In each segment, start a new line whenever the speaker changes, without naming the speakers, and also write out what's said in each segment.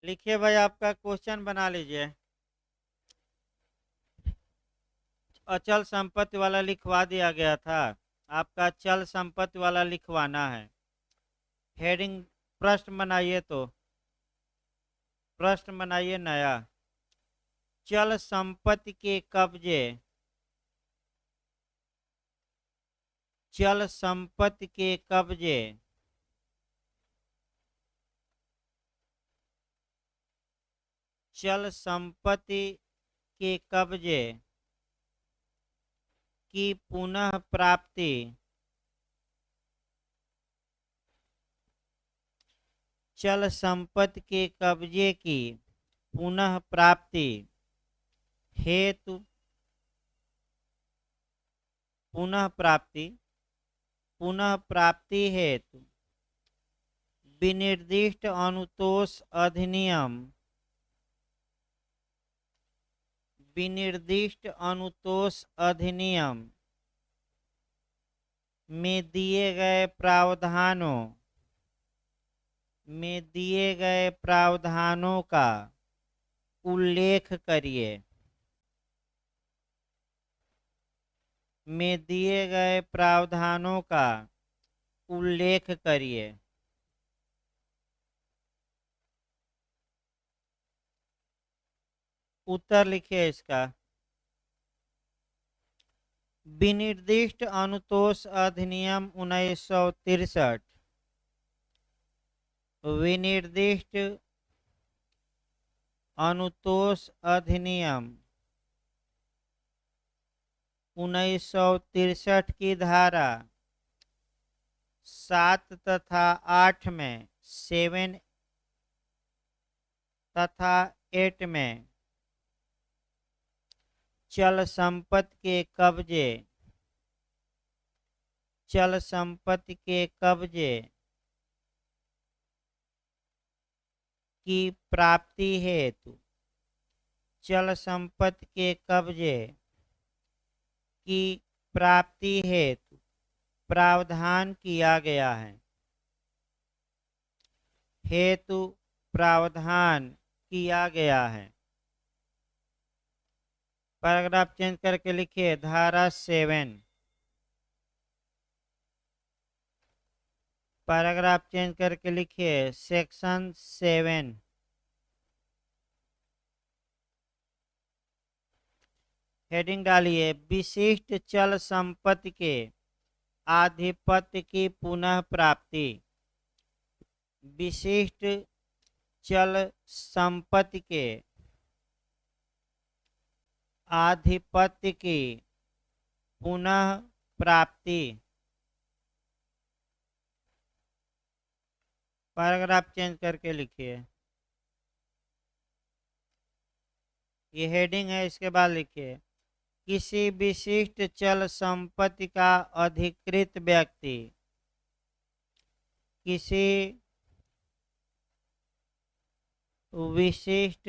लिखिए भाई, आपका क्वेश्चन बना लीजिए। अचल संपत्ति वाला लिखवा दिया गया था, आपका चल संपत्ति वाला लिखवाना है। हेडिंग प्रश्न बनाइए, तो प्रश्न बनाइए नया। चल संपत्ति के कब्जे, चल संपत्ति के कब्जे चल संपत्ति के कब्जे की पुनः प्राप्ति, चल संपत्ति के कब्जे की पुनः प्राप्ति हेतु, पुनः प्राप्ति पुनः प्राप्ति हेतु विनिर्दिष्ट अनुतोष अधिनियम, विनिर्दिष्ट अनुतोष अधिनियम में दिए गए प्रावधानों, में दिए गए प्रावधानों का उल्लेख करिए, में दिए गए प्रावधानों का उल्लेख करिए। उत्तर लिखिए इसका। विनिर्दिष्ट अनुतोष अधिनियम 1963, विनिर्दिष्ट अनुतोष अधिनियम 1963 की धारा 7 तथा 8 में, 7 तथा 8 में चल संपत्ति के कब्जे, चल संपत्ति के कब्जे की प्राप्ति हेतु, चल संपत्ति के कब्जे की प्राप्ति हेतु प्रावधान किया गया है, हेतु प्रावधान किया गया है। पैराग्राफ चेंज करके लिखिए धारा 7, पैराग्राफ चेंज करके लिखिए सेक्शन 7। हेडिंग डालिए विशिष्ट चल संपत्ति के आधिपत्य की पुनः प्राप्ति, विशिष्ट चल संपत्ति के आधिपत्य की पुनः प्राप्ति। पैराग्राफ चेंज करके लिखिए, ये हेडिंग है, इसके बाद लिखिए किसी विशिष्ट चल संपत्ति का अधिकृत व्यक्ति, किसी विशिष्ट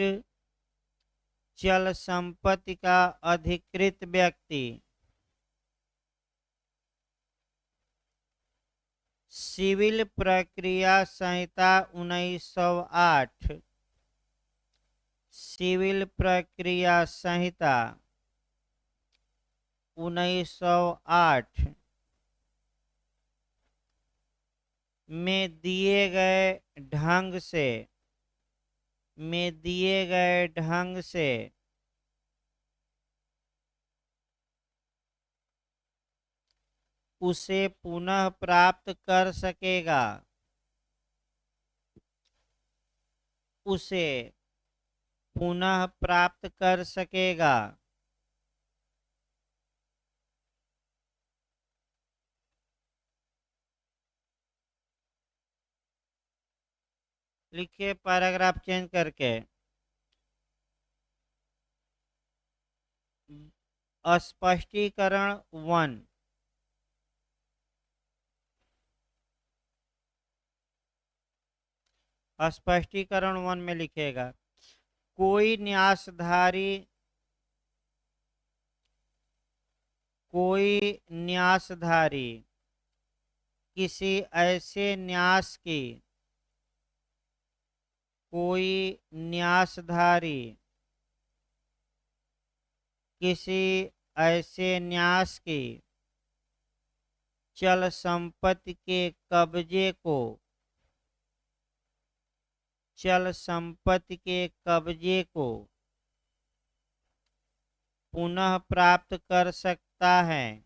चल संपत्ति का अधिकृत व्यक्ति सिविल प्रक्रिया संहिता 1908, सिविल प्रक्रिया संहिता 1908 में दिए गए ढंग से, में दिए गए ढंग से उसे पुनः प्राप्त कर सकेगा, उसे पुनः प्राप्त कर सकेगा। लिखिए पैराग्राफ चेंज करके स्पष्टीकरण 1, स्पष्टीकरण 1 में लिखेगा कोई न्यासधारी, कोई न्यासधारी किसी ऐसे न्यास की कोई न्यासधारी किसी ऐसे न्यास की चल संपत्ति के कब्जे को चल संपत्ति के कब्जे को पुनः प्राप्त कर सकता है,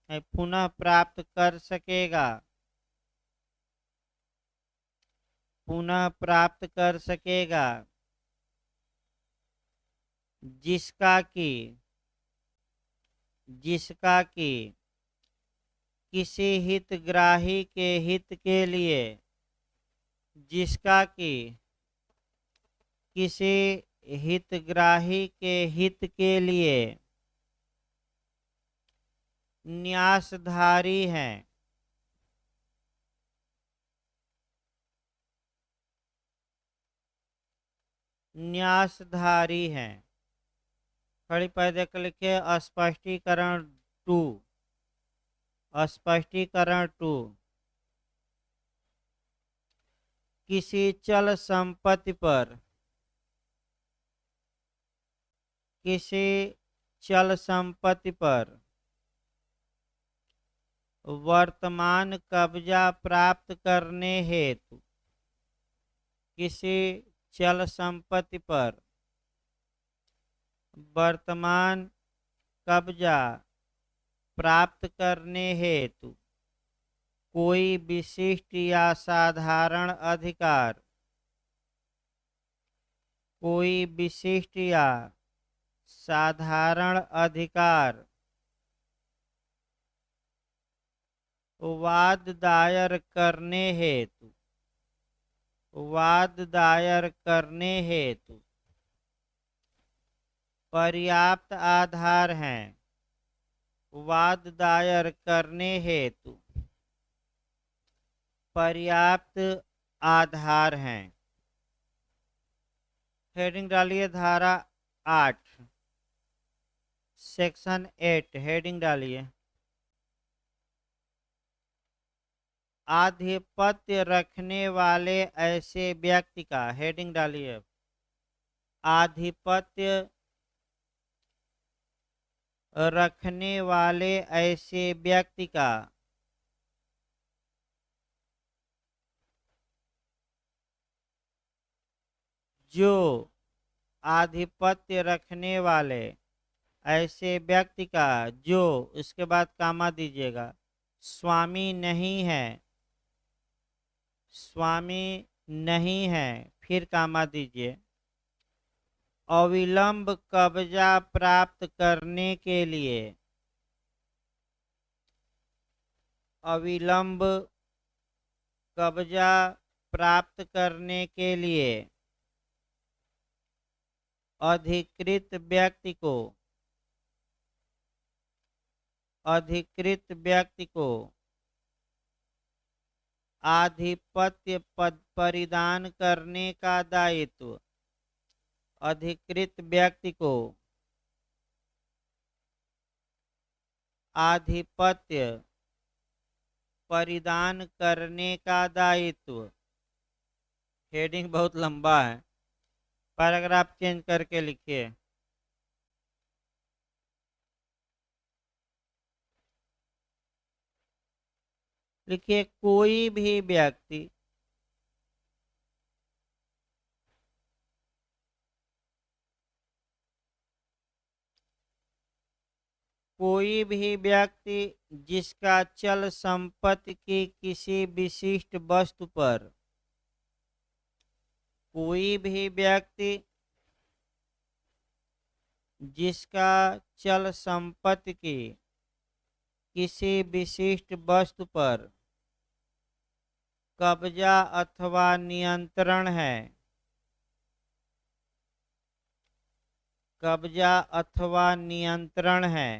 पुनः प्राप्त कर सकेगा, पुनः प्राप्त कर सकेगा, जिसका कि किसी हितग्राही के हित के लिए, जिसका कि किसी हितग्राही के हित के लिए न्यासधारी है, न्यासधारी है। खड़ी पद देख लिखिए स्पष्टीकरण 2, स्पष्टीकरण 2। किसी चल संपत्ति पर, किसी चल संपत्ति पर वर्तमान कब्जा प्राप्त करने हेतु, किसी चल संपत्ति पर वर्तमान कब्जा प्राप्त करने हेतु कोई विशिष्ट या साधारण अधिकार, कोई विशिष्ट या साधारण अधिकार वाद दायर करने हेतु, वाद दायर करने हेतु पर्याप्त आधार हैं, वाद दायर करने हेतु पर्याप्त आधार हैं। हेडिंग डालिए धारा 8 सेक्शन 8, हेडिंग डालिए आधिपत्य रखने वाले ऐसे व्यक्ति का, हेडिंग डालिए आधिपत्य रखने वाले ऐसे व्यक्ति का जो आधिपत्य रखने वाले ऐसे व्यक्ति का जो, इसके बाद कामा दीजिएगा, स्वामी नहीं है, स्वामी नहीं है, फिर कामा दीजिए, अविलंब कब्जा प्राप्त करने के लिए, अविलंब कब्जा प्राप्त करने के लिए अधिकृत व्यक्ति को, अधिकृत व्यक्ति को आधिपत्य पद परिधान करने का दायित्व, अधिकृत व्यक्ति को आधिपत्य परिधान करने का दायित्व। हेडिंग बहुत लंबा है, पैराग्राफ चेंज करके लिखिए। लिखिए कोई भी व्यक्ति कोई भी व्यक्ति जिसका चल संपत्ति की किसी विशिष्ट वस्तु पर, कोई भी व्यक्ति जिसका चल संपत्ति की किसी विशिष्ट वस्तु पर कब्जा अथवा नियंत्रण है, कब्जा अथवा नियंत्रण है,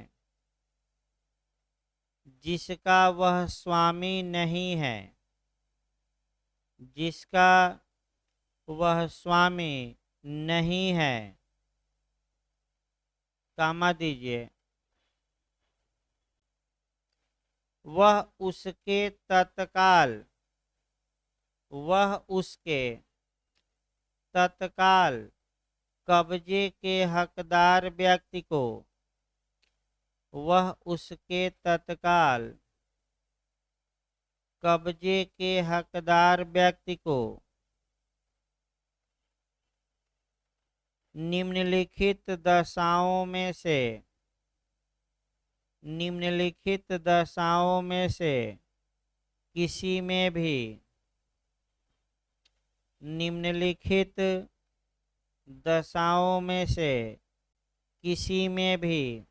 जिसका वह स्वामी नहीं है, जिसका वह स्वामी नहीं है, कामा दीजिए, वह उसके तत्काल, वह उसके तत्काल कब्जे के हकदार व्यक्ति को वह उसके तत्काल कब्जे के हकदार व्यक्ति को निम्नलिखित दशाओं में से किसी में भी निम्नलिखित दशाओं में से किसी में भी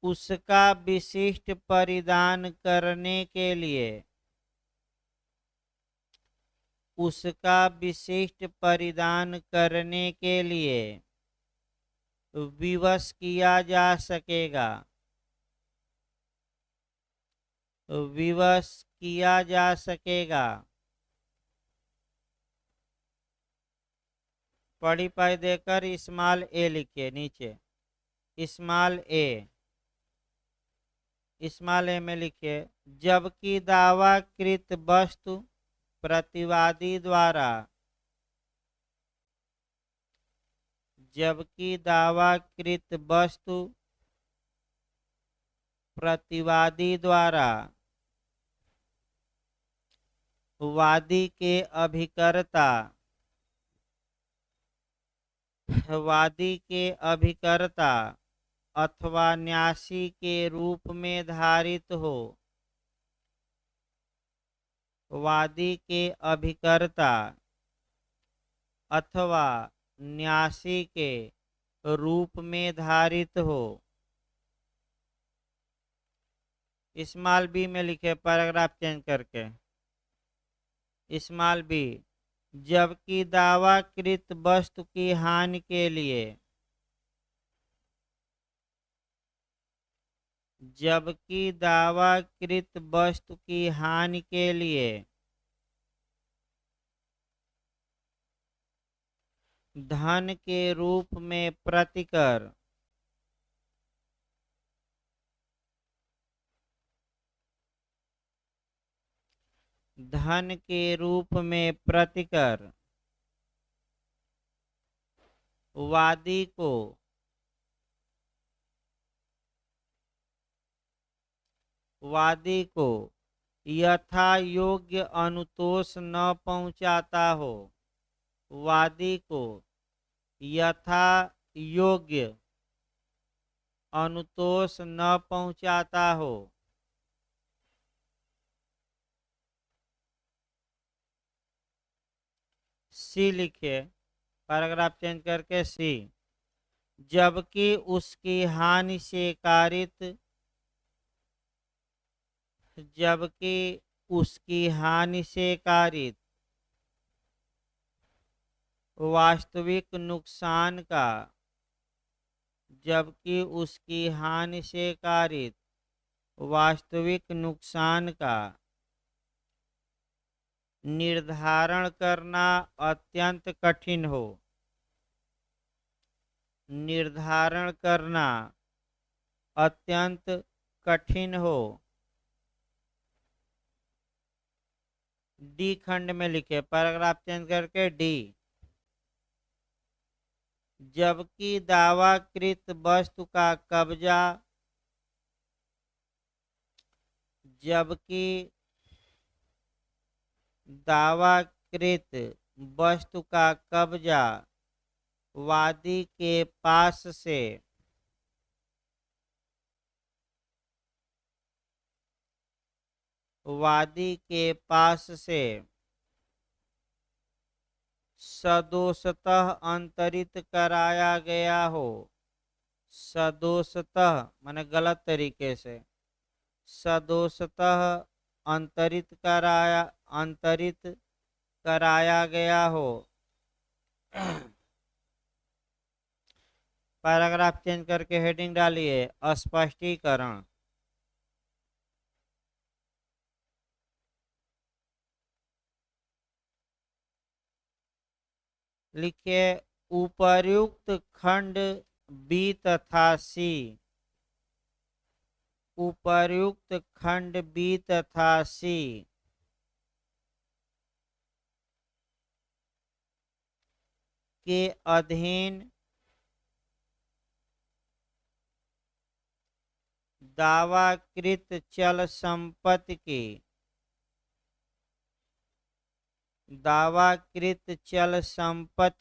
उसका विशिष्ट परिधान करने के लिए विवश किया जा सकेगा पढ़ी पाई देकर स्मॉल ए लिखिए नीचे। स्मॉल ए में लिखिए जबकि दावाकृत वस्तु प्रतिवादी द्वारा वादी के अभिकर्ता अथवा न्यासी के रूप में धारित हो। वादी के अभिकर्ता अथवा न्यासी के रूप में धारित हो। स्मॉल बी में लिखे पैराग्राफ चेंज करके। स्मॉल बी जबकि दावाकृत वस्तु की हानि के लिए धन के रूप में प्रतिकर वादी को यथा योग्य अनुतोष न पहुंचाता हो। वादी को यथा योग्य अनुतोष न पहुंचाता हो। सी लिखिए पैराग्राफ चेंज करके सी जबकि उसकी हानि से कारित वास्तविक नुकसान का निर्धारण करना अत्यंत कठिन हो। डी खंड में लिखे पैराग्राफ चेंज करके डी जबकि दावाकृत वस्तु का कब्जा वादी के पास से सदोषतः अंतरित कराया गया हो। सदोषतः माने गलत तरीके से, सदोषतः अंतरित कराया गया हो। पैराग्राफ चेंज करके हेडिंग डालिए स्पष्टीकरण। लिखिए उपर्युक्त खंड बी तथा सी के अधीन दावाकृत चल संपत्ति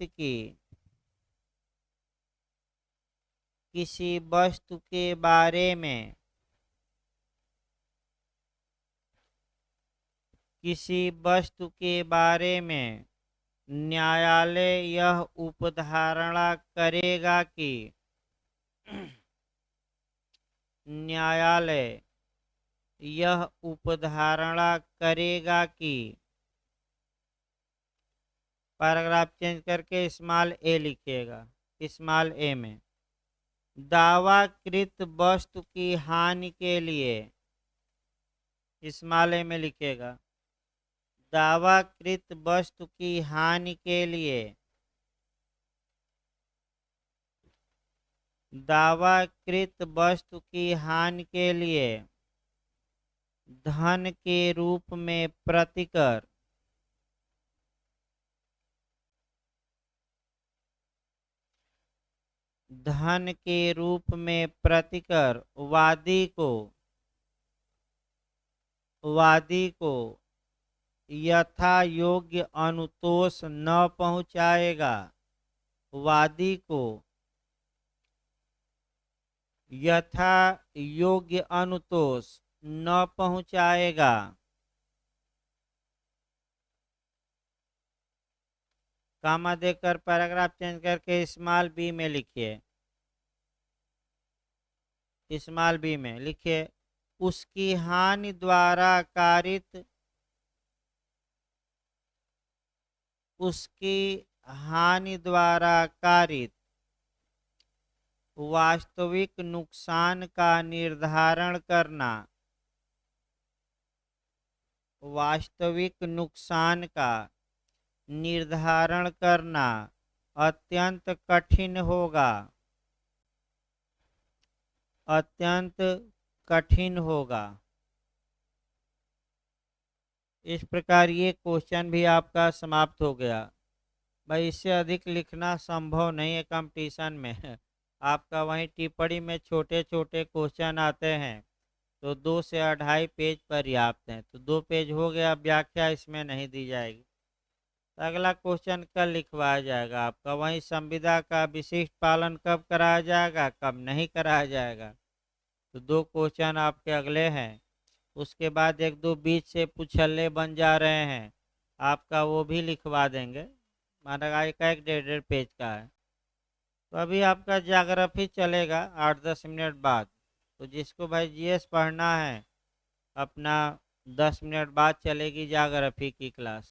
की किसी वस्तु के बारे में न्यायालय यह उपधारणा करेगा कि पैराग्राफ चेंज करके स्मॉल ए लिखिएगा। स्मॉल ए में दावाकृत वस्तु की हानि के लिए, स्मॉल ए में लिखिएगा, दावाकृत वस्तु की हानि के लिए धन के रूप में प्रतिकर वादी को यथा योग्य अनुतोष न पहुंचाएगा। वादी को यथा योग्य अनुतोष न पहुंचाएगा। कामा देकर पैराग्राफ चेंज करके स्मॉल बी में लिखिए। स्मॉल बी में लिखिए, उसकी हानि द्वारा कारित वास्तविक नुकसान का निर्धारण करना अत्यंत कठिन होगा। इस प्रकार ये क्वेश्चन भी आपका समाप्त हो गया। भाई इससे अधिक लिखना संभव नहीं है कंपटीशन में। आपका वहीं टिप्पणी में छोटे छोटे क्वेश्चन आते हैं तो 2 से 2.5 पेज पर्याप्त हैं। तो 2 पेज हो गया, व्याख्या इसमें नहीं दी जाएगी। तो अगला क्वेश्चन कल लिखवाया जाएगा आपका। वहीं संविदा का विशिष्ट पालन कब कराया जाएगा, कब नहीं कराया जाएगा। तो 2 क्वेश्चन आपके अगले हैं। उसके बाद 1-2 बीच से पुछल्ले बन जा रहे हैं आपका, वो भी लिखवा देंगे। माना एक 1.5 पेज का है। तो अभी आपका ज्योग्राफी चलेगा 8-10 मिनट बाद। तो जिसको भाई जीएस पढ़ना है, अपना 10 मिनट बाद चलेगी ज्योग्राफी की क्लास।